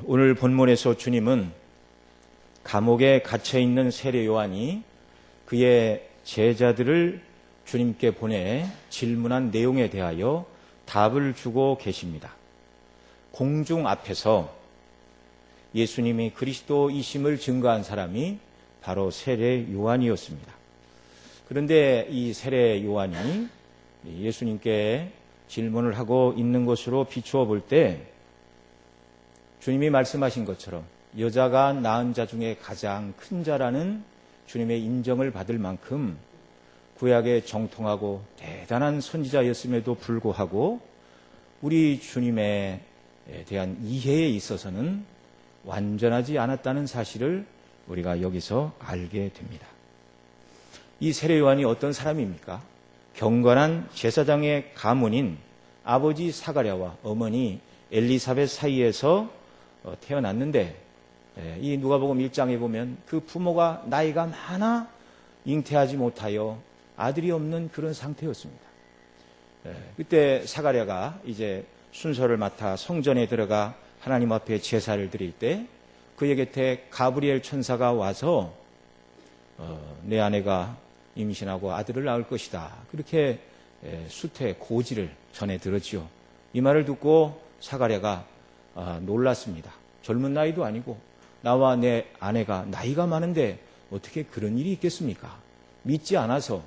오늘 본문에서 주님은 감옥에 갇혀있는 세례 요한이 그의 제자들을 주님께 보내 질문한 내용에 대하여 답을 주고 계십니다. 공중 앞에서 예수님이 그리스도이심을 증거한 사람이 바로 세례 요한이었습니다. 그런데 이 세례 요한이 예수님께 질문을 하고 있는 것으로 비추어 볼 때 주님이 말씀하신 것처럼 여자가 낳은 자 중에 가장 큰 자라는 주님의 인정을 받을 만큼 구약에 정통하고 대단한 선지자였음에도 불구하고 우리 주님에 대한 이해에 있어서는 완전하지 않았다는 사실을 우리가 여기서 알게 됩니다. 이 세례 요한이 어떤 사람입니까? 경건한 제사장의 가문인 아버지 사가랴와 어머니 엘리사벳 사이에서 태어났는데 이 누가복음 1장에 보면 그 부모가 나이가 많아 잉태하지 못하여 아들이 없는 그런 상태였습니다. 그때 사가랴가 이제 순서를 맡아 성전에 들어가 하나님 앞에 제사를 드릴 때 그의 곁에 가브리엘 천사가 와서 내 아내가 임신하고 아들을 낳을 것이다. 그렇게 수태 고지를 전해 들었지요. 이 말을 듣고 사가랴가 놀랐습니다. 젊은 나이도 아니고 나와 내 아내가 나이가 많은데 어떻게 그런 일이 있겠습니까? 믿지 않아서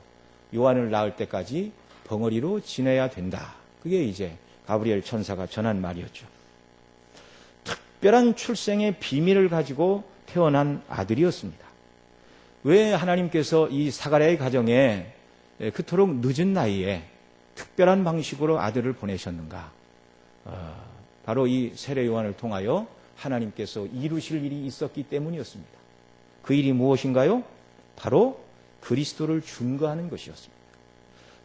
요한을 낳을 때까지 벙어리로 지내야 된다. 그게 이제 가브리엘 천사가 전한 말이었죠. 특별한 출생의 비밀을 가지고 태어난 아들이었습니다. 왜 하나님께서 이 사가랴의 가정에 그토록 늦은 나이에 특별한 방식으로 아들을 보내셨는가? 바로 이 세례 요한을 통하여 하나님께서 이루실 일이 있었기 때문이었습니다. 그 일이 무엇인가요? 바로 그리스도를 증거하는 것이었습니다.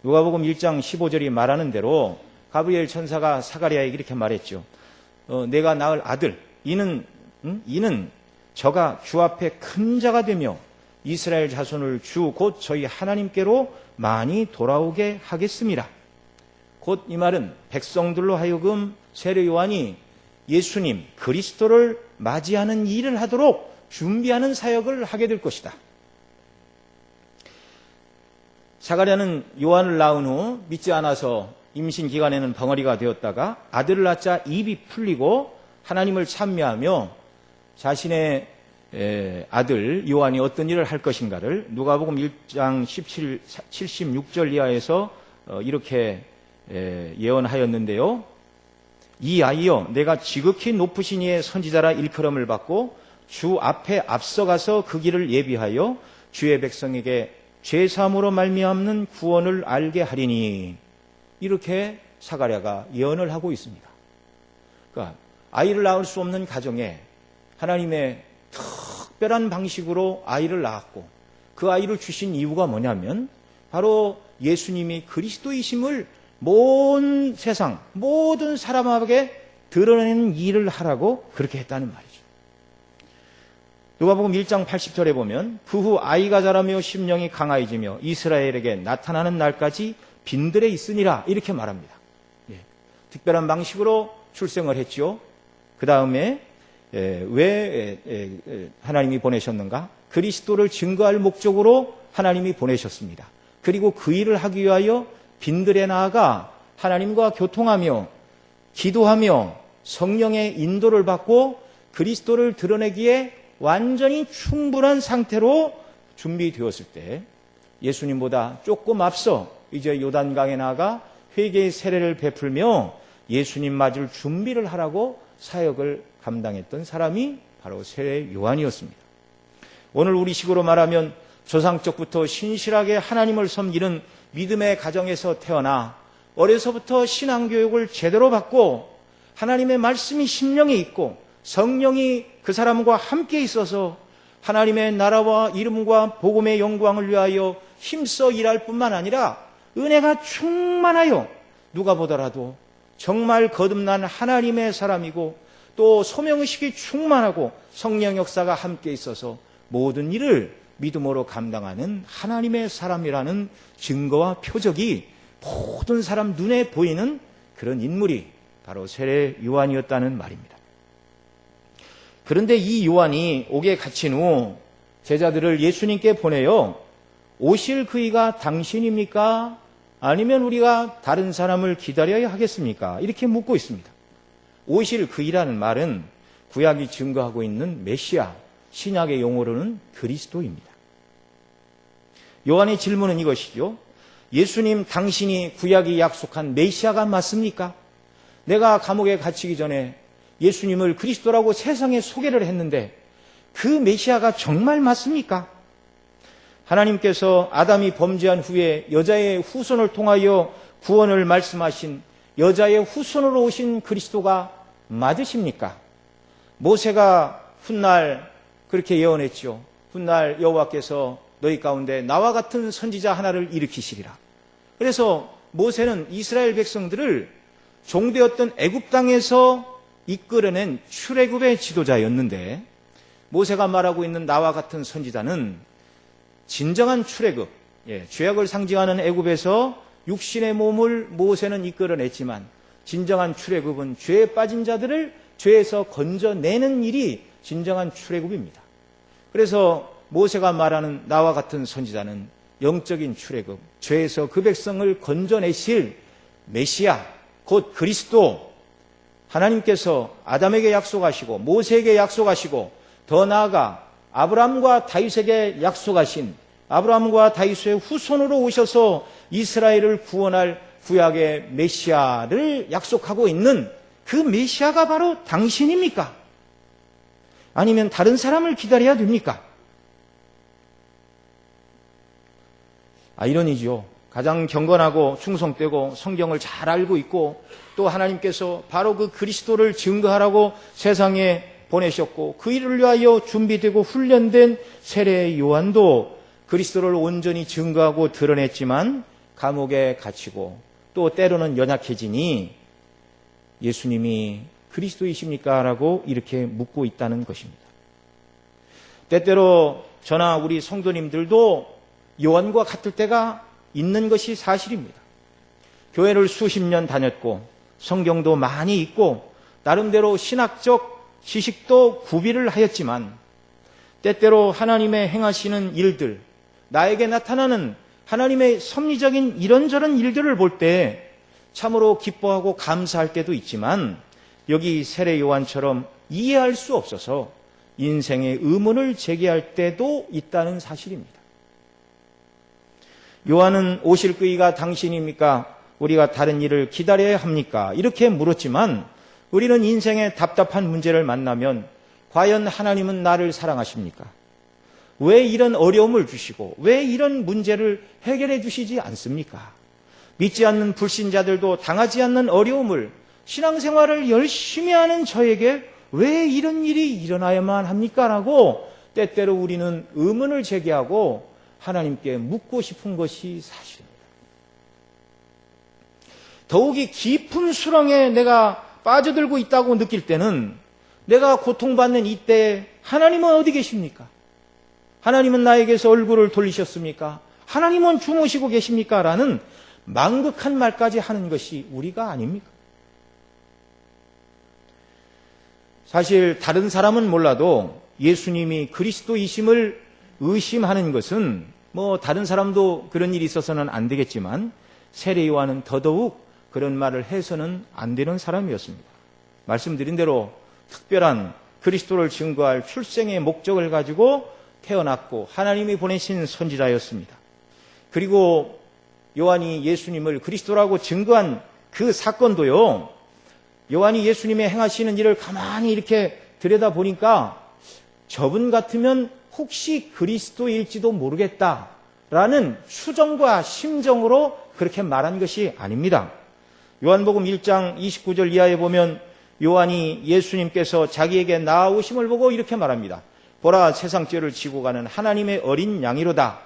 누가복음 1장 15절이 말하는 대로 가브리엘 천사가 사가랴에게 이렇게 말했죠. 내가 낳을 아들 이는 저가 주 앞에 큰 자가 되며 이스라엘 자손을 주 곧 저희 하나님께로 많이 돌아오게 하겠습니다. 곧 이 말은 백성들로 하여금 세례 요한이 예수님 그리스도를 맞이하는 일을 하도록 준비하는 사역을 하게 될 것이다. 사가랴는 요한을 낳은 후 믿지 않아서 임신 기간에는 벙어리가 되었다가 아들을 낳자 입이 풀리고 하나님을 찬미하며 자신의 아들 요한이 어떤 일을 할 것인가를 누가복음 1장 76절 이하에서 이렇게 예언하였는데요. 이 아이여 내가 지극히 높으신 이의 선지자라 일컬음을 받고 주 앞에 앞서가서 그 길을 예비하여 주의 백성에게 죄사함으로 말미암는 구원을 알게 하리니 이렇게 사가랴가 예언을 하고 있습니다. 그러니까 아이를 낳을 수 없는 가정에 하나님의 특별한 방식으로 아이를 낳았고 그 아이를 주신 이유가 뭐냐면 바로 예수님이 그리스도이심을 온 세상 모든 사람에게 드러내는 일을 하라고 그렇게 했다는 말이죠. 누가복음 1장 80절에 보면 그 후 아이가 자라며 심령이 강하여지며 이스라엘에게 나타나는 날까지 빈들에 있으니라 이렇게 말합니다. 특별한 방식으로 출생을 했죠. 그 다음에 왜 하나님이 보내셨는가? 그리스도를 증거할 목적으로 하나님이 보내셨습니다. 그리고 그 일을 하기 위하여 빈들에 나아가 하나님과 교통하며 기도하며 성령의 인도를 받고 그리스도를 드러내기에 완전히 충분한 상태로 준비되었을 때 예수님보다 조금 앞서 이제 요단강에 나아가 회개의 세례를 베풀며 예수님 맞을 준비를 하라고 사역을 감당했던 사람이 바로 세례 요한이었습니다. 오늘 우리식으로 말하면 조상적부터 신실하게 하나님을 섬기는 믿음의 가정에서 태어나 어려서부터 신앙교육을 제대로 받고 하나님의 말씀이 심령에 있고 성령이 그 사람과 함께 있어서 하나님의 나라와 이름과 복음의 영광을 위하여 힘써 일할 뿐만 아니라 은혜가 충만하여 누가 보더라도 정말 거듭난 하나님의 사람이고 또 소명의식이 충만하고 성령 역사가 함께 있어서 모든 일을 믿음으로 감당하는 하나님의 사람이라는 증거와 표적이 모든 사람 눈에 보이는 그런 인물이 바로 세례 요한이었다는 말입니다. 그런데 이 요한이 옥에 갇힌 후 제자들을 예수님께 보내요. 오실 그이가 당신입니까? 아니면 우리가 다른 사람을 기다려야 하겠습니까? 이렇게 묻고 있습니다. 오실 그이라는 말은 구약이 증거하고 있는 메시아, 신약의 용어로는 그리스도입니다. 요한의 질문은 이것이죠. 예수님, 당신이 구약이 약속한 메시아가 맞습니까? 내가 감옥에 갇히기 전에 예수님을 그리스도라고 세상에 소개를 했는데 그 메시아가 정말 맞습니까? 하나님께서 아담이 범죄한 후에 여자의 후손을 통하여 구원을 말씀하신 여자의 후손으로 오신 그리스도가 맞으십니까? 모세가 훗날 그렇게 예언했죠. 훗날 여호와께서 너희 가운데 나와 같은 선지자 하나를 일으키시리라. 그래서 모세는 이스라엘 백성들을 종되었던 애굽 땅에서 이끌어낸 출애굽의 지도자였는데 모세가 말하고 있는 나와 같은 선지자는 진정한 출애굽, 죄악을 상징하는 애굽에서 육신의 몸을 모세는 이끌어냈지만 진정한 출애굽은 죄에 빠진 자들을 죄에서 건져내는 일이 진정한 출애굽입니다. 그래서 모세가 말하는 나와 같은 선지자는 영적인 출애굽, 죄에서 그 백성을 건져내실 메시아, 곧 그리스도, 하나님께서 아담에게 약속하시고 모세에게 약속하시고 더 나아가 아브라함과 다윗에게 약속하신 아브라함과 다윗의 후손으로 오셔서 이스라엘을 구원할 구약의 메시아를 약속하고 있는 그 메시아가 바로 당신입니까? 아니면 다른 사람을 기다려야 됩니까? 이론이죠. 가장 경건하고 충성되고 성경을 잘 알고 있고 또 하나님께서 바로 그 그리스도를 증거하라고 세상에 보내셨고 그 일을 위하여 준비되고 훈련된 세례 요한도 그리스도를 온전히 증거하고 드러냈지만 감옥에 갇히고 또 때로는 연약해지니 예수님이 그리스도이십니까? 라고 이렇게 묻고 있다는 것입니다. 때때로 저나 우리 성도님들도 요한과 같을 때가 있는 것이 사실입니다. 교회를 수십 년 다녔고 성경도 많이 읽고 나름대로 신학적 지식도 구비를 하였지만 때때로 하나님의 행하시는 일들, 나에게 나타나는 하나님의 섭리적인 이런저런 일들을 볼 때 참으로 기뻐하고 감사할 때도 있지만 여기 세례 요한처럼 이해할 수 없어서 인생의 의문을 제기할 때도 있다는 사실입니다. 요한은 오실 그이가 당신입니까? 우리가 다른 일을 기다려야 합니까? 이렇게 물었지만 우리는 인생의 답답한 문제를 만나면 과연 하나님은 나를 사랑하십니까? 왜 이런 어려움을 주시고 왜 이런 문제를 해결해 주시지 않습니까? 믿지 않는 불신자들도 당하지 않는 어려움을 신앙생활을 열심히 하는 저에게 왜 이런 일이 일어나야만 합니까? 라고 때때로 우리는 의문을 제기하고 하나님께 묻고 싶은 것이 사실입니다. 더욱이 깊은 수렁에 내가 빠져들고 있다고 느낄 때는 내가 고통받는 이때에 하나님은 어디 계십니까? 하나님은 나에게서 얼굴을 돌리셨습니까? 하나님은 주무시고 계십니까? 라는 망극한 말까지 하는 것이 우리가 아닙니까? 사실 다른 사람은 몰라도 예수님이 그리스도이심을 의심하는 것은 다른 사람도 그런 일이 있어서는 안 되겠지만 세례 요한은 더더욱 그런 말을 해서는 안 되는 사람이었습니다. 말씀드린 대로 특별한 그리스도를 증거할 출생의 목적을 가지고 태어났고 하나님이 보내신 선지자였습니다. 그리고 요한이 예수님을 그리스도라고 증거한 그 사건도요, 요한이 예수님의 행하시는 일을 가만히 이렇게 들여다보니까 저분 같으면 혹시 그리스도일지도 모르겠다라는 추정과 심정으로 그렇게 말한 것이 아닙니다. 요한복음 1장 29절 이하에 보면 요한이 예수님께서 자기에게 나아오심을 보고 이렇게 말합니다. 보라, 세상 죄를 지고 가는 하나님의 어린 양이로다.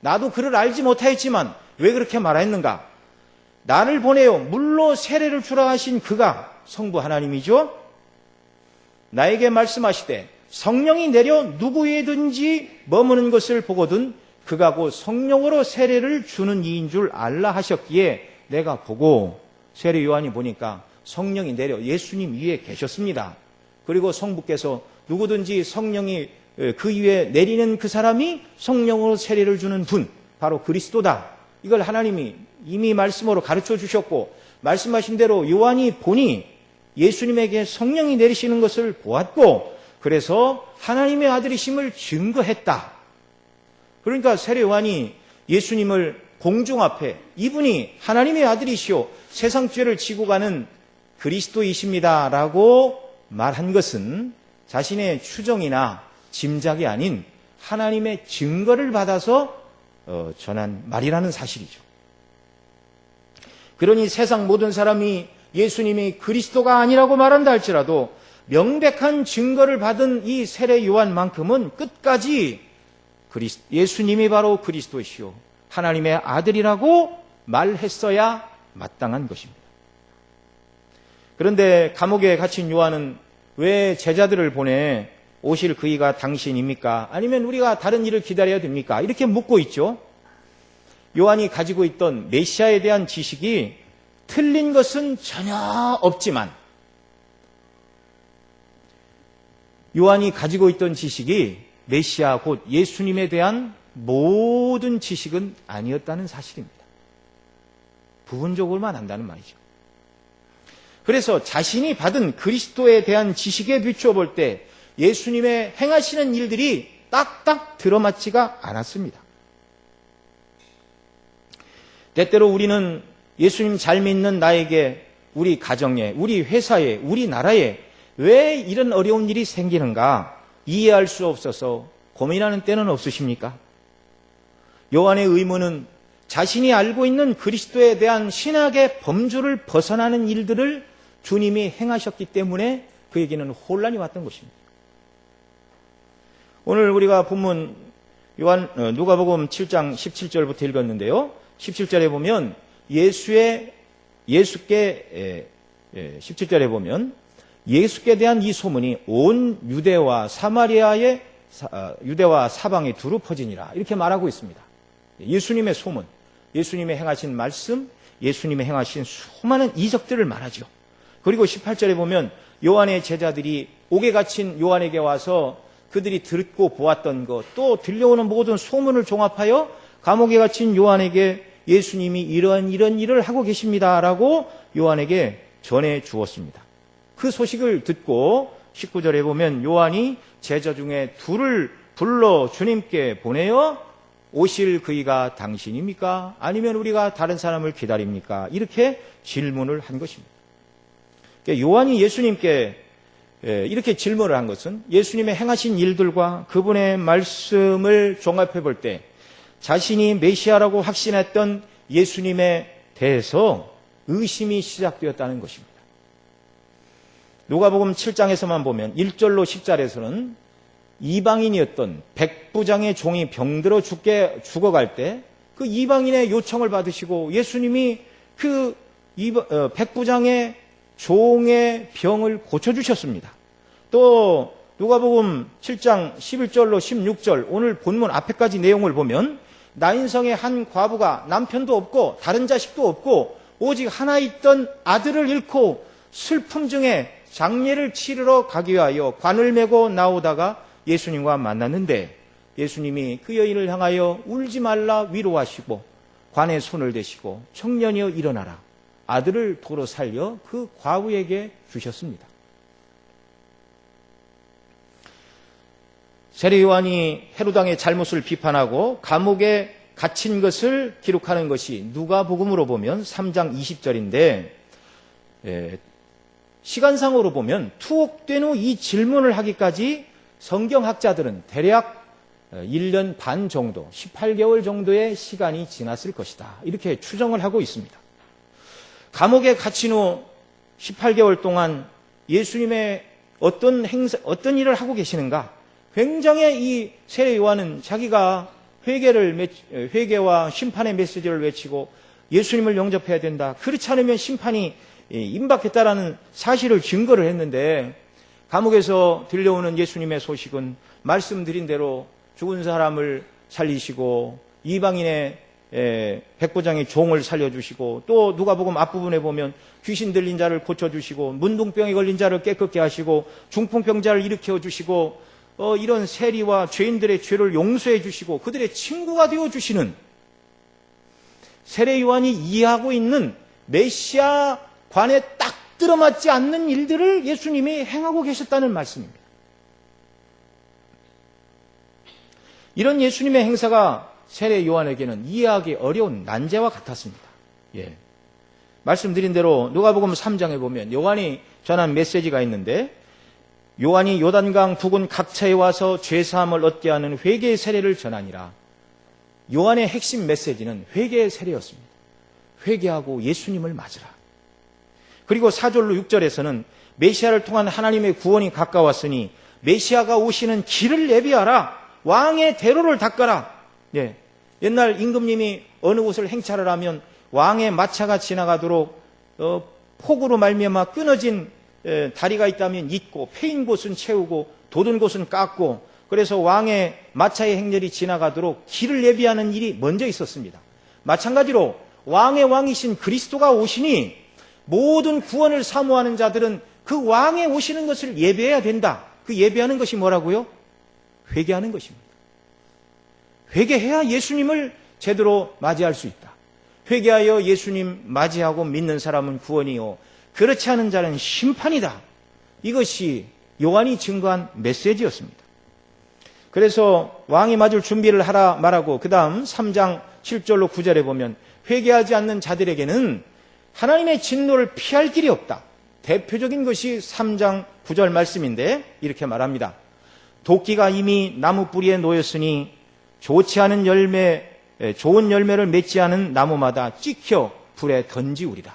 나도 그를 알지 못하였지만 왜 그렇게 말했는가? 나를 보내요 물로 세례를 주라 하신 그가 성부 하나님이죠. 나에게 말씀하시되 성령이 내려 누구에든지 머무는 것을 보거든 그가 곧 성령으로 세례를 주는 이인 줄 알라 하셨기에 내가 보고, 세례 요한이 보니까 성령이 내려 예수님 위에 계셨습니다. 그리고 성부께서 누구든지 성령이 그 위에 내리는 그 사람이 성령으로 세례를 주는 분, 바로 그리스도다. 이걸 하나님이 이미 말씀으로 가르쳐 주셨고, 말씀하신 대로 요한이 보니 예수님에게 성령이 내리시는 것을 보았고, 그래서 하나님의 아들이심을 증거했다. 그러니까 세례 요한이 예수님을 공중 앞에 이분이 하나님의 아들이시오, 세상 죄를 지고 가는 그리스도이십니다라고 말한 것은 자신의 추정이나 짐작이 아닌 하나님의 증거를 받아서 전한 말이라는 사실이죠. 그러니 세상 모든 사람이 예수님이 그리스도가 아니라고 말한다 할지라도 명백한 증거를 받은 이 세례 요한만큼은 끝까지 예수님이 바로 그리스도이시오, 하나님의 아들이라고 말했어야 마땅한 것입니다. 그런데 감옥에 갇힌 요한은 왜 제자들을 보내 오실 그이가 당신입니까? 아니면 우리가 다른 일을 기다려야 됩니까? 이렇게 묻고 있죠. 요한이 가지고 있던 메시아에 대한 지식이 틀린 것은 전혀 없지만, 요한이 가지고 있던 지식이 메시아 곧 예수님에 대한 모든 지식은 아니었다는 사실입니다. 부분적으로만 안다는 말이죠. 그래서 자신이 받은 그리스도에 대한 지식에 비추어 볼 때 예수님의 행하시는 일들이 딱딱 들어맞지가 않았습니다. 때때로 우리는 예수님 잘 믿는 나에게, 우리 가정에, 우리 회사에, 우리 나라에 왜 이런 어려운 일이 생기는가 이해할 수 없어서 고민하는 때는 없으십니까? 요한의 의문은 자신이 알고 있는 그리스도에 대한 신학의 범주를 벗어나는 일들을 주님이 행하셨기 때문에 그에게는 혼란이 왔던 것입니다. 오늘 우리가 본문 누가복음 7장 17절부터 읽었는데요. 17절에 보면 17절에 보면 예수께 대한 이 소문이 온 유대와 사방에 두루 퍼지니라, 이렇게 말하고 있습니다. 예수님의 소문, 예수님의 행하신 말씀, 예수님의 행하신 수많은 이적들을 말하죠. 그리고 18절에 보면 요한의 제자들이 옥에 갇힌 요한에게 와서 그들이 듣고 보았던 것, 또 들려오는 모든 소문을 종합하여 감옥에 갇힌 요한에게 예수님이 이런 일을 하고 계십니다라고 요한에게 전해 주었습니다. 그 소식을 듣고 19절에 보면 요한이 제자 중에 둘을 불러 주님께 보내어 오실 그이가 당신입니까? 아니면 우리가 다른 사람을 기다립니까? 이렇게 질문을 한 것입니다. 요한이 예수님께 이렇게 질문을 한 것은 예수님의 행하신 일들과 그분의 말씀을 종합해 볼 때 자신이 메시아라고 확신했던 예수님에 대해서 의심이 시작되었다는 것입니다. 누가복음 7장에서만 보면 1절로 10절에서는 이방인이었던 백부장의 종이 병들어 죽어갈 때 그 이방인의 요청을 받으시고 예수님이 그 백부장의 종의 병을 고쳐주셨습니다. 또 누가복음 7장 11절로 16절 오늘 본문 앞에까지 내용을 보면 나인성의 한 과부가 남편도 없고 다른 자식도 없고 오직 하나 있던 아들을 잃고 슬픔 중에 장례를 치르러 가기 위하여 관을 메고 나오다가 예수님과 만났는데 예수님이 그 여인을 향하여 울지 말라 위로하시고 관에 손을 대시고 청년이여 일어나라, 아들을 도로 살려 그 과부에게 주셨습니다. 세례 요한이 헤로당의 잘못을 비판하고 감옥에 갇힌 것을 기록하는 것이 누가복음으로 보면 3장 20절인데 시간상으로 보면 투옥된 후 이 질문을 하기까지 성경학자들은 대략 1년 반 정도, 18개월 정도의 시간이 지났을 것이다, 이렇게 추정을 하고 있습니다. 감옥에 갇힌 후 18개월 동안 예수님의 어떤 일을 하고 계시는가? 굉장히 이 세례 요한은 자기가 회개와 심판의 메시지를 외치고 예수님을 영접해야 된다, 그렇지 않으면 심판이 임박했다라는 사실을 증거를 했는데 감옥에서 들려오는 예수님의 소식은 말씀드린 대로 죽은 사람을 살리시고 이방인의 백부장의 종을 살려주시고, 또 누가복음 앞부분에 보면 귀신 들린 자를 고쳐주시고, 문둥병에 걸린 자를 깨끗게 하시고, 중풍병자를 일으켜 주시고, 이런 세리와 죄인들의 죄를 용서해 주시고 그들의 친구가 되어 주시는, 세례 요한이 이해하고 있는 메시아관에 딱 들어맞지 않는 일들을 예수님이 행하고 계셨다는 말씀입니다. 이런 예수님의 행사가 세례 요한에게는 이해하기 어려운 난제와 같았습니다. 예. 말씀드린 대로 누가복음 3장에 보면 요한이 전한 메시지가 있는데, 요한이 요단강 부근 각처에 와서 죄사함을 얻게 하는 회개의 세례를 전하니라. 요한의 핵심 메시지는 회개의 세례였습니다. 회개하고 예수님을 맞으라. 그리고 4절로 6절에서는 메시아를 통한 하나님의 구원이 가까웠으니 메시아가 오시는 길을 예비하라. 왕의 대로를 닦아라. 예. 옛날 임금님이 어느 곳을 행차를 하면 왕의 마차가 지나가도록 폭우로 말미암아 끊어진 다리가 있다면 잇고, 패인 곳은 채우고, 돋은 곳은 깎고, 그래서 왕의 마차의 행렬이 지나가도록 길을 예비하는 일이 먼저 있었습니다. 마찬가지로 왕의 왕이신 그리스도가 오시니 모든 구원을 사모하는 자들은 그 왕의 오시는 것을 예배해야 된다. 그 예배하는 것이 뭐라고요? 회개하는 것입니다. 회개해야 예수님을 제대로 맞이할 수 있다. 회개하여 예수님 맞이하고 믿는 사람은 구원이요, 그렇지 않은 자는 심판이다. 이것이 요한이 증거한 메시지였습니다. 그래서 왕이 맞을 준비를 하라 말하고, 그 다음 3장 7절로 9절에 보면 회개하지 않는 자들에게는 하나님의 진노를 피할 길이 없다. 대표적인 것이 3장 9절 말씀인데 이렇게 말합니다. 도끼가 이미 나무 뿌리에 놓였으니 좋지 않은 열매, 좋은 열매를 맺지 않은 나무마다 찍혀 불에 던지우리라.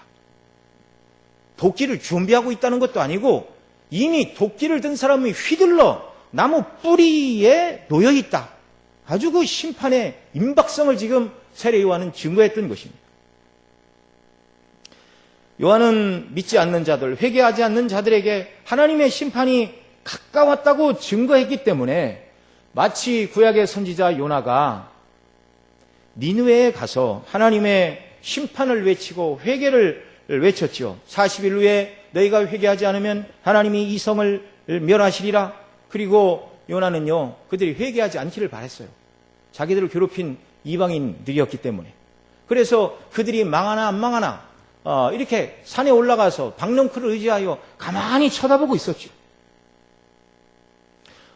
도끼를 준비하고 있다는 것도 아니고 이미 도끼를 든 사람이 휘둘러 나무 뿌리에 놓여 있다. 아주 그 심판의 임박성을 지금 세례 요한은 증거했던 것입니다. 요한은 믿지 않는 자들, 회개하지 않는 자들에게 하나님의 심판이 가까웠다고 증거했기 때문에 마치 구약의 선지자 요나가 니느웨에 가서 하나님의 심판을 외치고 회개를 외쳤죠. 40일 후에 너희가 회개하지 않으면 하나님이 이 성을 멸하시리라. 그리고 요나는요, 그들이 회개하지 않기를 바랬어요. 자기들을 괴롭힌 이방인들이었기 때문에. 그래서 그들이 망하나 안 망하나 이렇게 산에 올라가서 박넝쿨을 의지하여 가만히 쳐다보고 있었죠.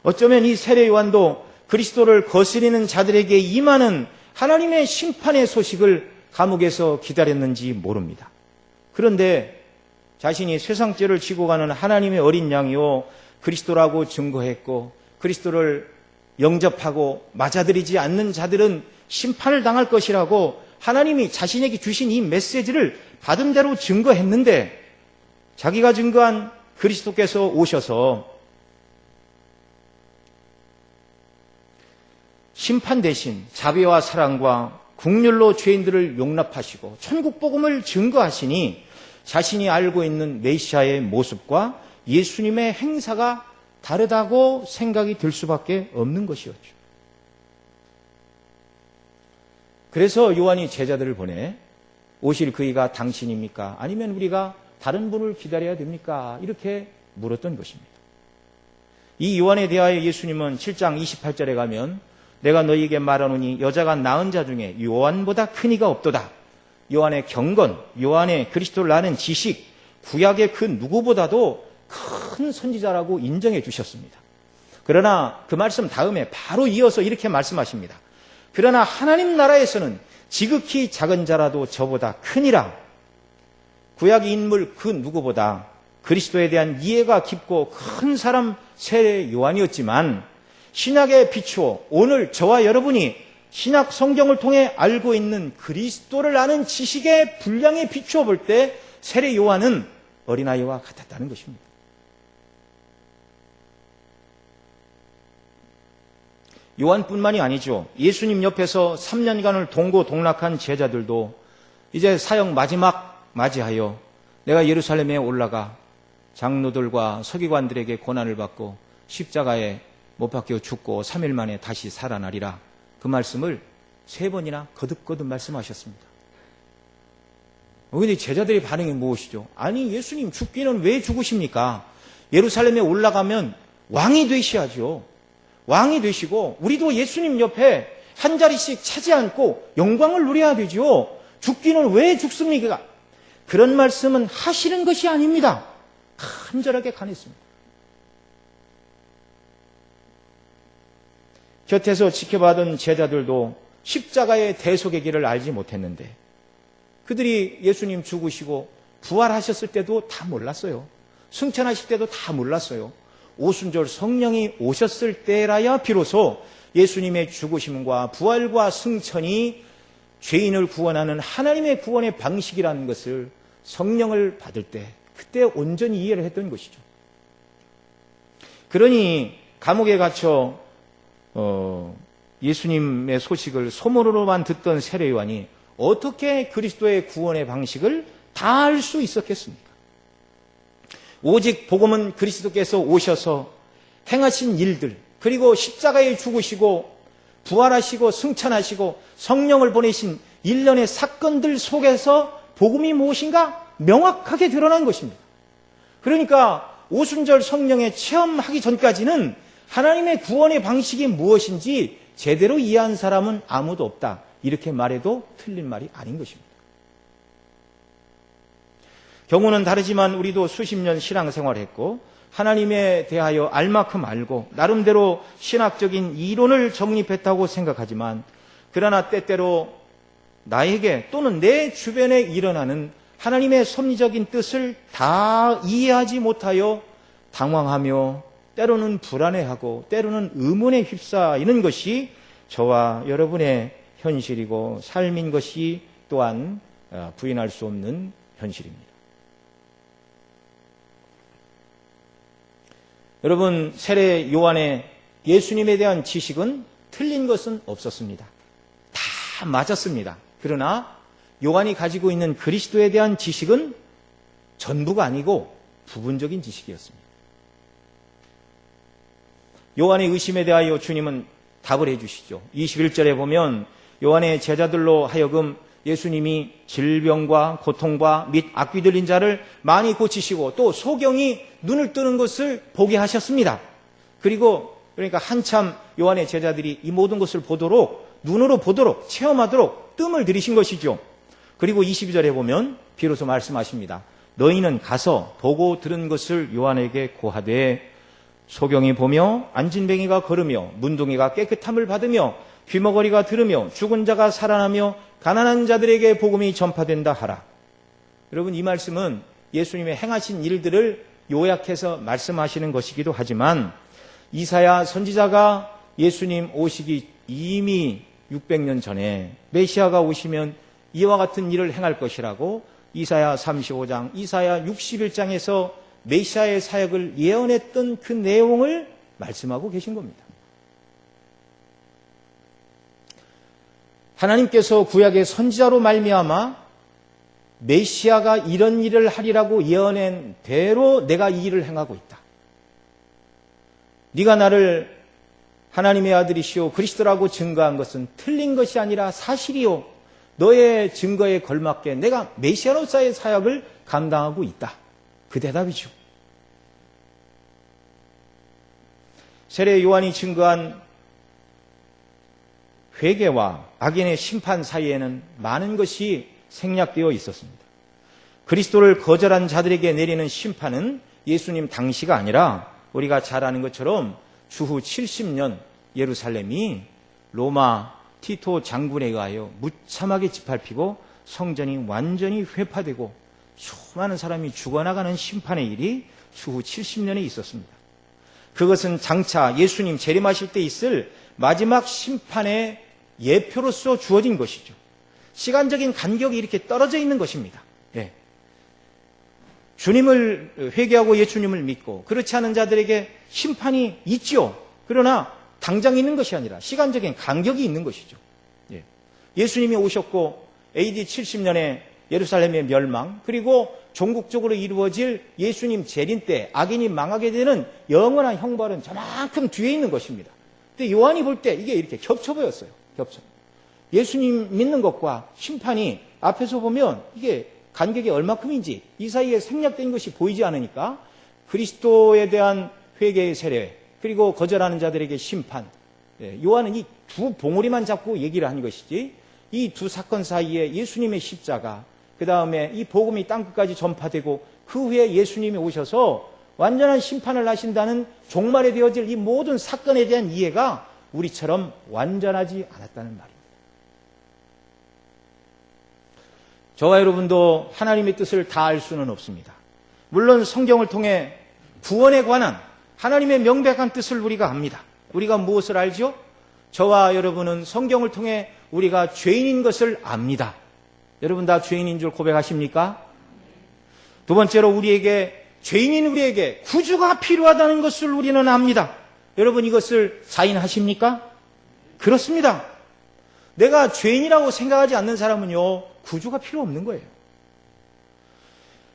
어쩌면 이 세례 요한도 그리스도를 거스리는 자들에게 임하는 하나님의 심판의 소식을 감옥에서 기다렸는지 모릅니다. 그런데 자신이 세상죄를 지고 가는 하나님의 어린 양이요, 그리스도라고 증거했고 그리스도를 영접하고 맞아들이지 않는 자들은 심판을 당할 것이라고 하나님이 자신에게 주신 이 메시지를 받은 대로 증거했는데, 자기가 증거한 그리스도께서 오셔서 심판 대신 자비와 사랑과 긍휼로 죄인들을 용납하시고 천국 복음을 증거하시니 자신이 알고 있는 메시아의 모습과 예수님의 행사가 다르다고 생각이 들 수밖에 없는 것이었죠. 그래서 요한이 제자들을 보내 오실 그이가 당신입니까? 아니면 우리가 다른 분을 기다려야 됩니까? 이렇게 물었던 것입니다. 이 요한에 대하여 예수님은 7장 28절에 가면 내가 너희에게 말하노니 여자가 낳은 자 중에 요한보다 큰 이가 없도다. 요한의 경건, 요한의 그리스도를 아는 지식, 구약의 그 누구보다도 큰 선지자라고 인정해 주셨습니다. 그러나 그 말씀 다음에 바로 이어서 이렇게 말씀하십니다. 그러나 하나님 나라에서는 지극히 작은 자라도 저보다 크니라. 구약의 인물 그 누구보다 그리스도에 대한 이해가 깊고 큰 사람 세례 요한이었지만, 신약에 비추어 오늘 저와 여러분이 신약 성경을 통해 알고 있는 그리스도를 아는 지식의 분량에 비추어 볼 때 세례 요한은 어린아이와 같았다는 것입니다. 요한뿐만이 아니죠. 예수님 옆에서 3년간을 동고동락한 제자들도 이제 사역 마지막 맞이하여 내가 예루살렘에 올라가 장로들과 서기관들에게 고난을 받고 십자가에 못 박혀 죽고 3일 만에 다시 살아나리라. 그 말씀을 3번이나 거듭거듭 말씀하셨습니다. 그런데 제자들의 반응이 무엇이죠? 아니, 예수님 죽기는 왜 죽으십니까? 예루살렘에 올라가면 왕이 되셔야죠. 왕이 되시고 우리도 예수님 옆에 한 자리씩 차지 않고 영광을 누려야 되죠. 죽기는 왜 죽습니까? 그런 말씀은 하시는 것이 아닙니다. 간절하게 간했습니다. 곁에서 지켜봐던 제자들도 십자가의 대속의 길을 알지 못했는데 그들이 예수님 죽으시고 부활하셨을 때도 다 몰랐어요. 승천하실 때도 다 몰랐어요. 오순절 성령이 오셨을 때라야 비로소 예수님의 죽으심과 부활과 승천이 죄인을 구원하는 하나님의 구원의 방식이라는 것을 성령을 받을 때 그때 온전히 이해를 했던 것이죠. 그러니 감옥에 갇혀 예수님의 소식을 소문으로만 듣던 세례 요한이 어떻게 그리스도의 구원의 방식을 다 알 수 있었겠습니까? 오직 복음은 그리스도께서 오셔서 행하신 일들, 그리고 십자가에 죽으시고 부활하시고 승천하시고 성령을 보내신 일련의 사건들 속에서 복음이 무엇인가 명확하게 드러난 것입니다. 그러니까 오순절 성령에 체험하기 전까지는 하나님의 구원의 방식이 무엇인지 제대로 이해한 사람은 아무도 없다. 이렇게 말해도 틀린 말이 아닌 것입니다. 경우는 다르지만 우리도 수십 년 신앙생활을 했고 하나님에 대하여 알 만큼 알고 나름대로 신학적인 이론을 정립했다고 생각하지만 그러나 때때로 나에게 또는 내 주변에 일어나는 하나님의 섭리적인 뜻을 다 이해하지 못하여 당황하며 때로는 불안해하고 때로는 의문에 휩싸이는 것이 저와 여러분의 현실이고 삶인 것이 또한 부인할 수 없는 현실입니다. 여러분, 세례 요한의 예수님에 대한 지식은 틀린 것은 없었습니다. 다 맞았습니다. 그러나 요한이 가지고 있는 그리스도에 대한 지식은 전부가 아니고 부분적인 지식이었습니다. 요한의 의심에 대하여 주님은 답을 해주시죠. 21절에 보면 요한의 제자들로 하여금 예수님이 질병과 고통과 및 악귀 들린 자를 많이 고치시고 또 소경이 눈을 뜨는 것을 보게 하셨습니다. 그러니까 한참 요한의 제자들이 이 모든 것을 보도록 눈으로 보도록 체험하도록 뜸을 들이신 것이죠. 그리고 22절에 보면 비로소 말씀하십니다. 너희는 가서 보고 들은 것을 요한에게 고하되 소경이 보며 안진뱅이가 걸으며 문둥이가 깨끗함을 받으며 귀머거리가 들으며 죽은 자가 살아나며 가난한 자들에게 복음이 전파된다 하라. 여러분, 이 말씀은 예수님의 행하신 일들을 요약해서 말씀하시는 것이기도 하지만 이사야 선지자가 예수님 오시기 이미 600년 전에 메시아가 오시면 이와 같은 일을 행할 것이라고 이사야 35장, 이사야 61장에서 메시아의 사역을 예언했던 그 내용을 말씀하고 계신 겁니다. 하나님께서 구약의 선지자로 말미암아 메시아가 이런 일을 하리라고 예언한 대로 내가 이 일을 행하고 있다. 네가 나를 하나님의 아들이시오 그리스도라고 증거한 것은 틀린 것이 아니라 사실이요. 너의 증거에 걸맞게 내가 메시아로서의 사역을 감당하고 있다. 그 대답이죠. 세례 요한이 증거한 회개와 악인의 심판 사이에는 많은 것이 생략되어 있었습니다. 그리스도를 거절한 자들에게 내리는 심판은 예수님 당시가 아니라 우리가 잘 아는 것처럼 주후 70년 예루살렘이 로마 티토 장군에 의하여 무참하게 짓밟히고 성전이 완전히 회파되고 수많은 사람이 죽어나가는 심판의 일이 주후 70년에 있었습니다. 그것은 장차 예수님 재림하실 때 있을 마지막 심판의 예표로서 주어진 것이죠. 시간적인 간격이 이렇게 떨어져 있는 것입니다. 예. 주님을 회개하고 예수님을 믿고 그렇지 않은 자들에게 심판이 있죠. 그러나 당장 있는 것이 아니라 시간적인 간격이 있는 것이죠. 예. 예수님이 오셨고 AD 70년에 예루살렘의 멸망 그리고 종국적으로 이루어질 예수님 재림 때 악인이 망하게 되는 영원한 형벌은 저만큼 뒤에 있는 것입니다. 근데 요한이 볼 때 이게 이렇게 겹쳐 보였어요. 겹쳐. 예수님 믿는 것과 심판이 앞에서 보면 이게 간격이 얼마큼인지 이 사이에 생략된 것이 보이지 않으니까 그리스도에 대한 회개의 세례 그리고 거절하는 자들에게 심판, 요한은 이 두 봉우리만 잡고 얘기를 한 것이지 이 두 사건 사이에 예수님의 십자가, 그 다음에 이 복음이 땅끝까지 전파되고 그 후에 예수님이 오셔서 완전한 심판을 하신다는 종말에 되어질 이 모든 사건에 대한 이해가 우리처럼 완전하지 않았다는 말입니다. 저와 여러분도 하나님의 뜻을 다 알 수는 없습니다. 물론 성경을 통해 구원에 관한 하나님의 명백한 뜻을 우리가 압니다. 우리가 무엇을 알죠? 저와 여러분은 성경을 통해 우리가 죄인인 것을 압니다. 여러분 다 죄인인 줄 고백하십니까? 두 번째로 우리에게 죄인인 우리에게 구주가 필요하다는 것을 우리는 압니다. 여러분 이것을 자인하십니까? 그렇습니다. 내가 죄인이라고 생각하지 않는 사람은요, 구주가 필요 없는 거예요.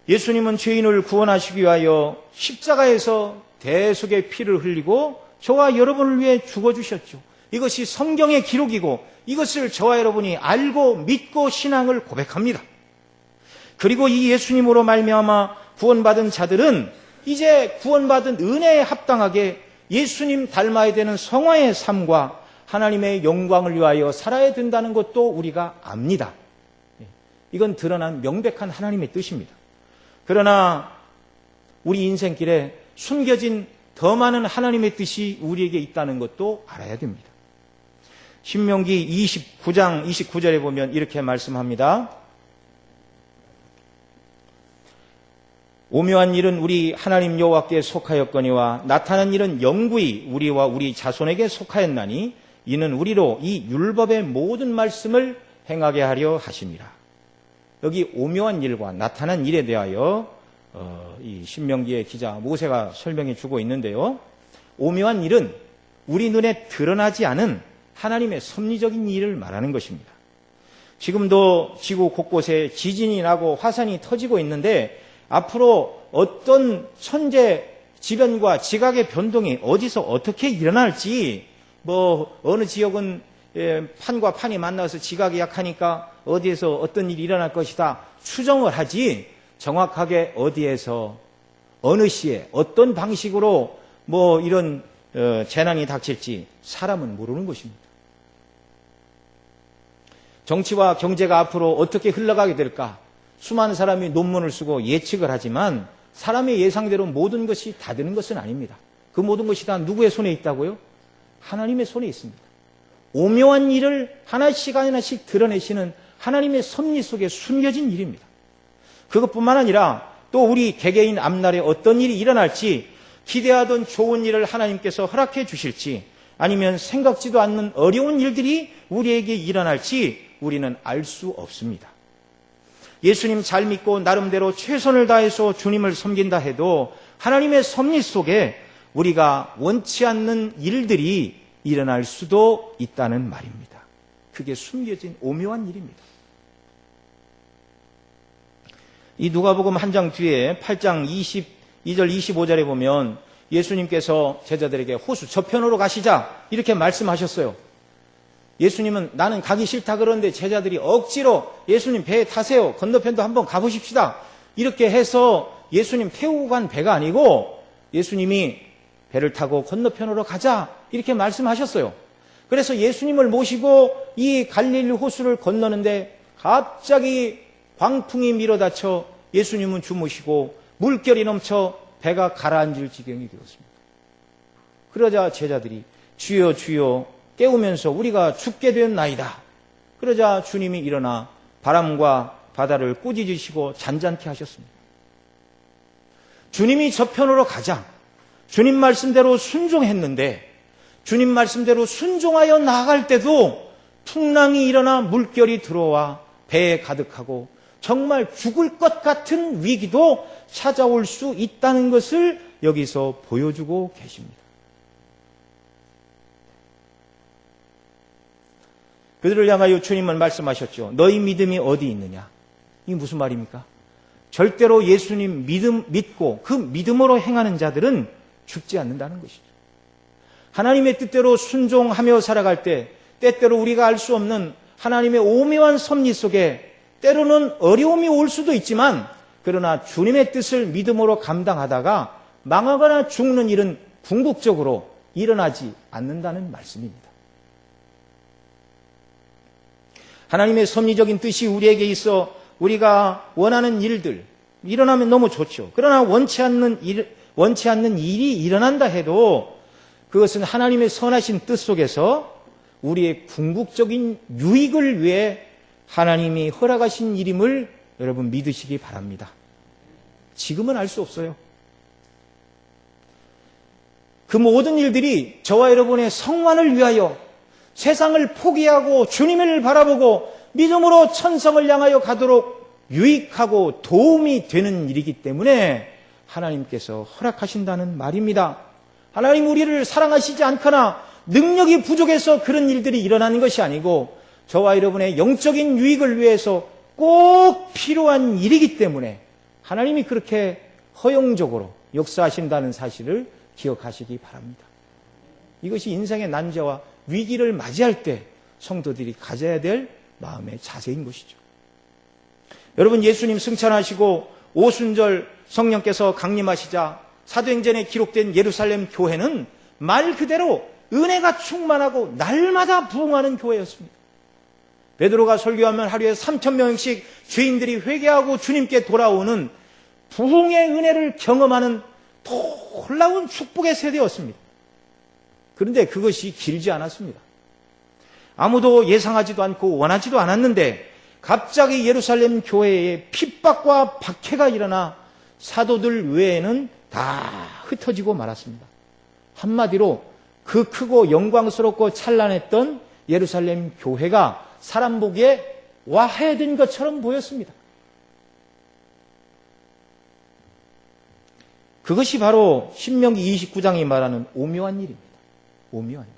예수님은 죄인을 구원하시기 위하여 십자가에서 대속의 피를 흘리고 저와 여러분을 위해 죽어주셨죠. 이것이 성경의 기록이고 이것을 저와 여러분이 알고 믿고 신앙을 고백합니다. 그리고 이 예수님으로 말미암아 구원받은 자들은 이제 구원받은 은혜에 합당하게 예수님 닮아야 되는 성화의 삶과 하나님의 영광을 위하여 살아야 된다는 것도 우리가 압니다. 이건 드러난 명백한 하나님의 뜻입니다. 그러나 우리 인생길에 숨겨진 더 많은 하나님의 뜻이 우리에게 있다는 것도 알아야 됩니다. 신명기 29장 29절에 보면 이렇게 말씀합니다. 오묘한 일은 우리 하나님 여호와께 속하였거니와 나타난 일은 영구히 우리와 우리 자손에게 속하였나니 이는 우리로 이 율법의 모든 말씀을 행하게 하려 하심이라. 여기 오묘한 일과 나타난 일에 대하여 이 신명기의 기자 모세가 설명해 주고 있는데요. 오묘한 일은 우리 눈에 드러나지 않은 하나님의 섭리적인 일을 말하는 것입니다. 지금도 지구 곳곳에 지진이 나고 화산이 터지고 있는데 앞으로 어떤 천재 지변과 지각의 변동이 어디서 어떻게 일어날지 어느 지역은 판과 판이 만나서 지각이 약하니까 어디에서 어떤 일이 일어날 것이다 추정을 하지 정확하게 어디에서 어느 시에 어떤 방식으로 이런 재난이 닥칠지 사람은 모르는 것입니다. 정치와 경제가 앞으로 어떻게 흘러가게 될까? 수많은 사람이 논문을 쓰고 예측을 하지만 사람의 예상대로 모든 것이 다 되는 것은 아닙니다. 그 모든 것이 다 누구의 손에 있다고요? 하나님의 손에 있습니다. 오묘한 일을 하나씩 하나씩 드러내시는 하나님의 섭리 속에 숨겨진 일입니다. 그것뿐만 아니라 또 우리 개개인 앞날에 어떤 일이 일어날지 기대하던 좋은 일을 하나님께서 허락해 주실지 아니면 생각지도 않는 어려운 일들이 우리에게 일어날지 우리는 알 수 없습니다. 예수님 잘 믿고 나름대로 최선을 다해서 주님을 섬긴다 해도 하나님의 섭리 속에 우리가 원치 않는 일들이 일어날 수도 있다는 말입니다. 그게 숨겨진 오묘한 일입니다. 이 누가복음 한 장 뒤에 8장 22절 25절에 보면 예수님께서 제자들에게 호수 저편으로 가시자 이렇게 말씀하셨어요. 예수님은 나는 가기 싫다 그러는데 제자들이 억지로 예수님 배에 타세요. 건너편도 한번 가보십시다. 이렇게 해서 예수님 태우고 간 배가 아니고 예수님이 배를 타고 건너편으로 가자 이렇게 말씀하셨어요. 그래서 예수님을 모시고 이 갈릴리 호수를 건너는데 갑자기 광풍이 밀어닥쳐 예수님은 주무시고 물결이 넘쳐 배가 가라앉을 지경이 되었습니다. 그러자 제자들이 주여 주여 깨우면서 우리가 죽게 되었나이다. 그러자 주님이 일어나 바람과 바다를 꾸짖으시고 잔잔케 하셨습니다. 주님이 저편으로 가자 주님 말씀대로 순종했는데 주님 말씀대로 순종하여 나아갈 때도 풍랑이 일어나 물결이 들어와 배에 가득하고 정말 죽을 것 같은 위기도 찾아올 수 있다는 것을 여기서 보여주고 계십니다. 그들을 향하여 주님은 말씀하셨죠. 너희 믿음이 어디 있느냐? 이게 무슨 말입니까? 절대로 예수님 믿고 그 믿음으로 행하는 자들은 죽지 않는다는 것이죠. 하나님의 뜻대로 순종하며 살아갈 때 때때로 우리가 알 수 없는 하나님의 오묘한 섭리 속에 때로는 어려움이 올 수도 있지만 그러나 주님의 뜻을 믿음으로 감당하다가 망하거나 죽는 일은 궁극적으로 일어나지 않는다는 말씀입니다. 하나님의 섭리적인 뜻이 우리에게 있어 우리가 원하는 일들 일어나면 너무 좋죠. 그러나 원치 않는 일이 일어난다 해도 그것은 하나님의 선하신 뜻 속에서 우리의 궁극적인 유익을 위해 하나님이 허락하신 일임을 여러분 믿으시기 바랍니다. 지금은 알 수 없어요. 그 모든 일들이 저와 여러분의 성만을 위하여 세상을 포기하고 주님을 바라보고 믿음으로 천성을 향하여 가도록 유익하고 도움이 되는 일이기 때문에 하나님께서 허락하신다는 말입니다. 하나님 우리를 사랑하시지 않거나 능력이 부족해서 그런 일들이 일어나는 것이 아니고 저와 여러분의 영적인 유익을 위해서 꼭 필요한 일이기 때문에 하나님이 그렇게 허용적으로 역사하신다는 사실을 기억하시기 바랍니다. 이것이 인생의 난제와 위기를 맞이할 때 성도들이 가져야 될 마음의 자세인 것이죠. 여러분 예수님 승천하시고 오순절 성령께서 강림하시자 사도행전에 기록된 예루살렘 교회는 말 그대로 은혜가 충만하고 날마다 부흥하는 교회였습니다. 베드로가 설교하면 하루에 3,000명씩 죄인들이 회개하고 주님께 돌아오는 부흥의 은혜를 경험하는 놀라운 축복의 세대였습니다. 그런데 그것이 길지 않았습니다. 아무도 예상하지도 않고 원하지도 않았는데 갑자기 예루살렘 교회에 핍박과 박해가 일어나 사도들 외에는 다 흩어지고 말았습니다. 한마디로 그 크고 영광스럽고 찬란했던 예루살렘 교회가 사람 보기에 와해된 것처럼 보였습니다. 그것이 바로 신명기 29장이 말하는 오묘한 일입니다. 오묘한 일.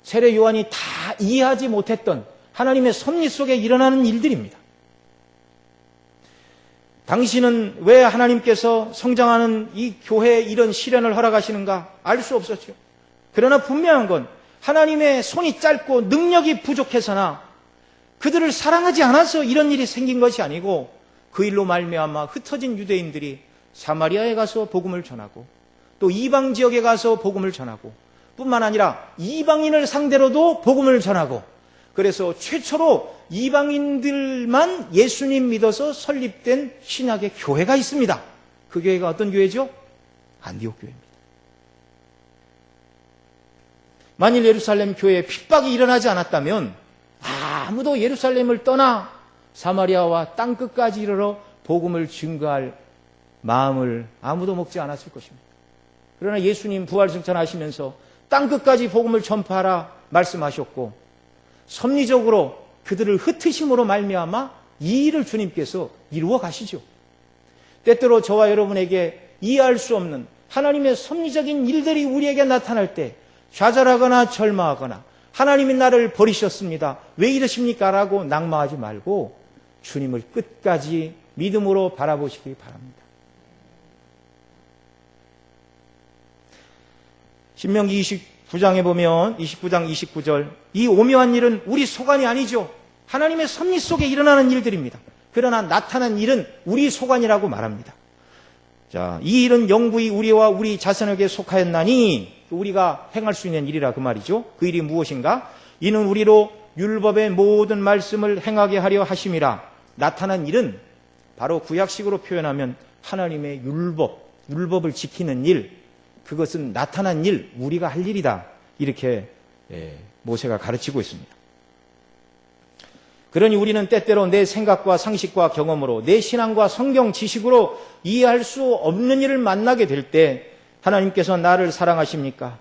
세례 요한이 다 이해하지 못했던 하나님의 섭리 속에 일어나는 일들입니다. 당신은 왜 하나님께서 성장하는 이 교회에 이런 시련을 허락하시는가 알 수 없었죠. 그러나 분명한 건 하나님의 손이 짧고 능력이 부족해서나 그들을 사랑하지 않아서 이런 일이 생긴 것이 아니고 그 일로 말미암아 흩어진 유대인들이 사마리아에 가서 복음을 전하고 또 이방 지역에 가서 복음을 전하고 뿐만 아니라 이방인을 상대로도 복음을 전하고 그래서 최초로 이방인들만 예수님 믿어서 설립된 신약의 교회가 있습니다. 그 교회가 어떤 교회죠? 안디옥 교회입니다. 만일 예루살렘 교회에 핍박이 일어나지 않았다면 아무도 예루살렘을 떠나 사마리아와 땅끝까지 이르러 복음을 증거할 마음을 아무도 먹지 않았을 것입니다. 그러나 예수님 부활승천하시면서 땅끝까지 복음을 전파하라 말씀하셨고 섭리적으로 그들을 흩으심으로 말미암아 이 일을 주님께서 이루어 가시죠. 때때로 저와 여러분에게 이해할 수 없는 하나님의 섭리적인 일들이 우리에게 나타날 때 좌절하거나 절망하거나 하나님이 나를 버리셨습니다. 왜 이러십니까? 라고 낙마하지 말고 주님을 끝까지 믿음으로 바라보시기 바랍니다. 신명기 29장에 보면 29장 29절 이 오묘한 일은 우리 소관이 아니죠. 하나님의 섭리 속에 일어나는 일들입니다. 그러나 나타난 일은 우리 소관이라고 말합니다. 자, 이 일은 영구히 우리와 우리 자손에게 속하였나니 우리가 행할 수 있는 일이라 그 말이죠. 그 일이 무엇인가? 이는 우리로 율법의 모든 말씀을 행하게 하려 하심이라. 나타난 일은 바로 구약식으로 표현하면 하나님의 율법을 지키는 일, 그것은 나타난 일, 우리가 할 일이다. 이렇게 모세가 가르치고 있습니다. 그러니 우리는 때때로 내 생각과 상식과 경험으로 내 신앙과 성경 지식으로 이해할 수 없는 일을 만나게 될 때 하나님께서 나를 사랑하십니까?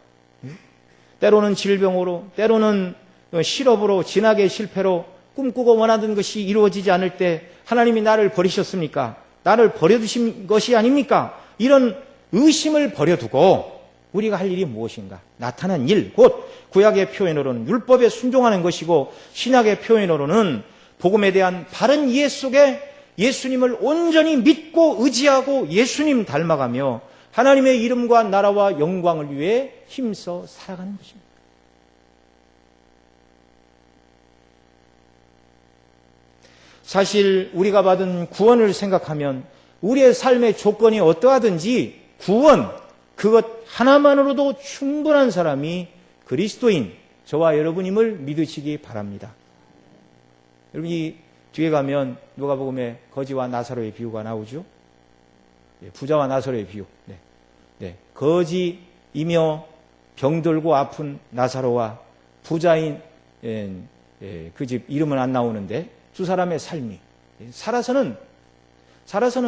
때로는 질병으로, 때로는 실업으로, 진학의 실패로 꿈꾸고 원하던 것이 이루어지지 않을 때 하나님이 나를 버리셨습니까? 나를 버려두신 것이 아닙니까? 이런 의심을 버려두고 우리가 할 일이 무엇인가? 나타난 일, 곧 구약의 표현으로는 율법에 순종하는 것이고 신약의 표현으로는 복음에 대한 바른 이해 속에 예수님을 온전히 믿고 의지하고 예수님 닮아가며 하나님의 이름과 나라와 영광을 위해 힘써 살아가는 것입니다. 사실 우리가 받은 구원을 생각하면 우리의 삶의 조건이 어떠하든지 구원, 그것 하나만으로도 충분한 사람이 그리스도인 저와 여러분임을 믿으시기 바랍니다. 여러분, 이 뒤에 가면 누가복음에 거지와 나사로의 비유가 나오죠. 부자와 나사로의 비유. 거지이며 병들고 아픈 나사로와 부자인 그 집 이름은 안 나오는데 두 사람의 삶이 살아서는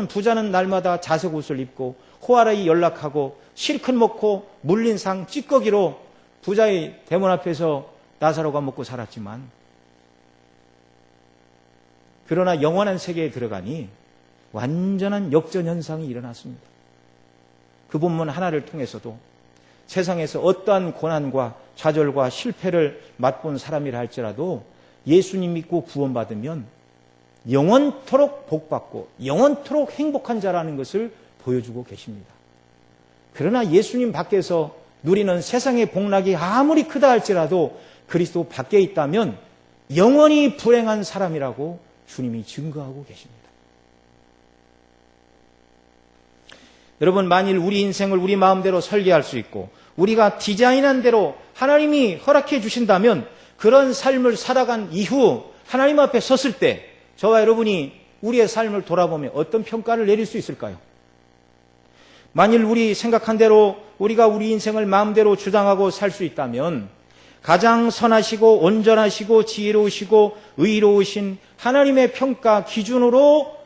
부자는 날마다 자색 옷을 입고 호화라이 연락하고 실컷 먹고 물린 상 찌꺼기로 부자의 대문 앞에서 나사로가 먹고 살았지만, 그러나 영원한 세계에 들어가니 완전한 역전현상이 일어났습니다. 그 본문 하나를 통해서도 세상에서 어떠한 고난과 좌절과 실패를 맛본 사람이라 할지라도 예수님 믿고 구원받으면 영원토록 복받고 영원토록 행복한 자라는 것을 보여주고 계십니다. 그러나 예수님 밖에서 누리는 세상의 복락이 아무리 크다 할지라도 그리스도 밖에 있다면 영원히 불행한 사람이라고 주님이 증거하고 계십니다. 여러분, 만일 우리 인생을 우리 마음대로 설계할 수 있고 우리가 디자인한 대로 하나님이 허락해 주신다면 그런 삶을 살아간 이후 하나님 앞에 섰을 때 저와 여러분이 우리의 삶을 돌아보며 어떤 평가를 내릴 수 있을까요? 만일 우리 생각한 대로 우리가 우리 인생을 마음대로 주장하고 살 수 있다면 가장 선하시고 온전하시고 지혜로우시고 의로우신 하나님의 평가 기준으로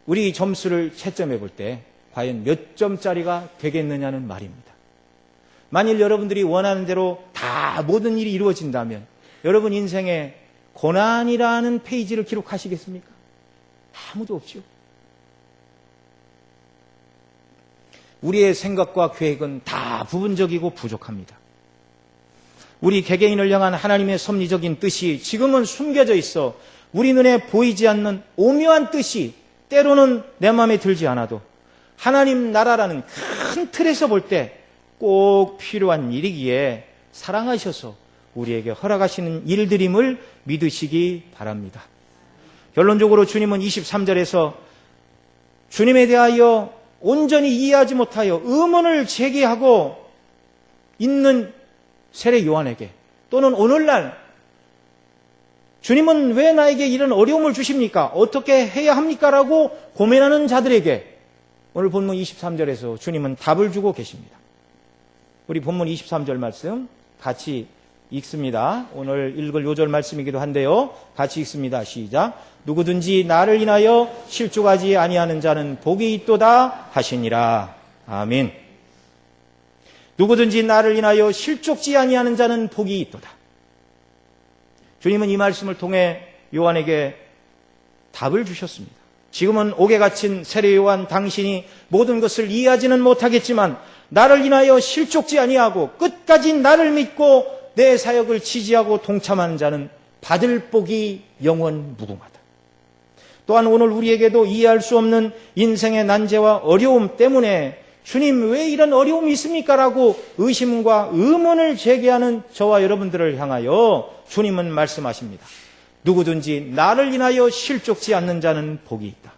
우리 점수를 채점해 볼 때 과연 몇 점짜리가 되겠느냐는 말입니다. 만일 여러분들이 원하는 대로 다 모든 일이 이루어진다면 여러분 인생에 고난이라는 페이지를 기록하시겠습니까? 아무도 없죠. 우리의 생각과 계획은 다 부분적이고 부족합니다. 우리 개개인을 향한 하나님의 섭리적인 뜻이 지금은 숨겨져 있어 우리 눈에 보이지 않는 오묘한 뜻이 때로는 내 마음에 들지 않아도 하나님 나라라는 큰 틀에서 볼 때 꼭 필요한 일이기에 사랑하셔서 우리에게 허락하시는 일들임을 믿으시기 바랍니다. 결론적으로 주님은 23절에서 주님에 대하여 온전히 이해하지 못하여 의문을 제기하고 있는 세례 요한에게, 또는 오늘날 주님은 왜 나에게 이런 어려움을 주십니까? 어떻게 해야 합니까? 라고 고민하는 자들에게 오늘 본문 23절에서 주님은 답을 주고 계십니다. 우리 본문 23절 말씀 같이 읽습니다. 오늘 읽을 요절 말씀이기도 한데요. 같이 읽습니다. 시작. 누구든지 나를 인하여 실족하지 아니하는 자는 복이 있도다 하시니라. 아멘. 누구든지 나를 인하여 실족지 아니하는 자는 복이 있도다. 주님은 이 말씀을 통해 요한에게 답을 주셨습니다. 지금은 옥에 갇힌 세례 요한 당신이 모든 것을 이해하지는 못하겠지만 나를 인하여 실족지 아니하고 끝까지 나를 믿고 내 사역을 지지하고 동참하는 자는 받을 복이 영원 무궁하다. 또한 오늘 우리에게도 이해할 수 없는 인생의 난제와 어려움 때문에 주님 왜 이런 어려움이 있습니까? 라고 의심과 의문을 제기하는 저와 여러분들을 향하여 주님은 말씀하십니다. 누구든지 나를 인하여 실족지 않는 자는 복이 있다.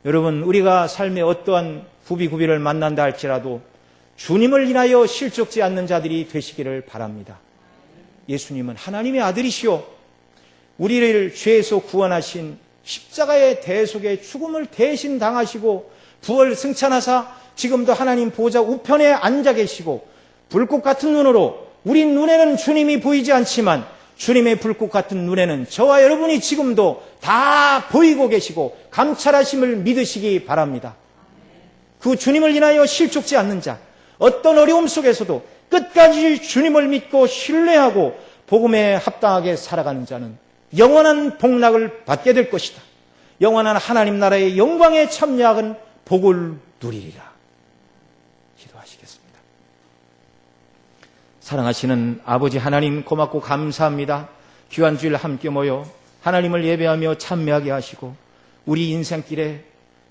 여러분, 우리가 삶에 어떠한 구비구비를 만난다 할지라도 주님을 인하여 실족지 않는 자들이 되시기를 바랍니다. 예수님은 하나님의 아들이시오, 우리를 죄에서 구원하신 십자가의 대속의 죽음을 대신 당하시고 부활 승천하사 지금도 하나님 보좌 우편에 앉아 계시고 불꽃 같은 눈으로, 우리 눈에는 주님이 보이지 않지만 주님의 불꽃 같은 눈에는 저와 여러분이 지금도 다 보이고 계시고 감찰하심을 믿으시기 바랍니다. 그 주님을 인하여 실족지 않는 자, 어떤 어려움 속에서도 끝까지 주님을 믿고 신뢰하고 복음에 합당하게 살아가는 자는 영원한 복락을 받게 될 것이다. 영원한 하나님 나라의 영광에 참여하는 복을 누리리라. 기도하시겠습니다. 사랑하시는 아버지 하나님, 고맙고 감사합니다. 귀한 주일 함께 모여 하나님을 예배하며 참여하게 하시고 우리 인생길에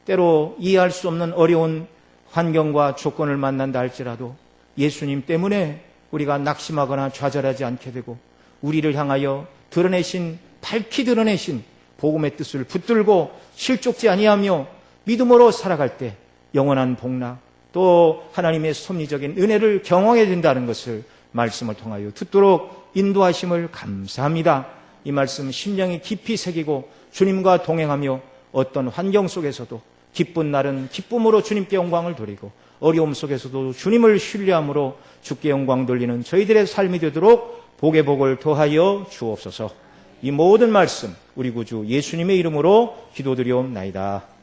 때로 이해할 수 없는 어려운 환경과 조건을 만난다 할지라도 예수님 때문에 우리가 낙심하거나 좌절하지 않게 되고 우리를 향하여 드러내신 밝히 드러내신 복음의 뜻을 붙들고 실족지 아니하며 믿음으로 살아갈 때 영원한 복락 또 하나님의 섭리적인 은혜를 경험하게 된다는 것을 말씀을 통하여 듣도록 인도하심을 감사합니다. 이 말씀 심령이 깊이 새기고 주님과 동행하며 어떤 환경 속에서도 기쁜 날은 기쁨으로 주님께 영광을 돌리고 어려움 속에서도 주님을 신뢰함으로 주께 영광 돌리는 저희들의 삶이 되도록 복의 복을 더하여 주옵소서. 이 모든 말씀 우리 구주 예수님의 이름으로 기도드리옵나이다.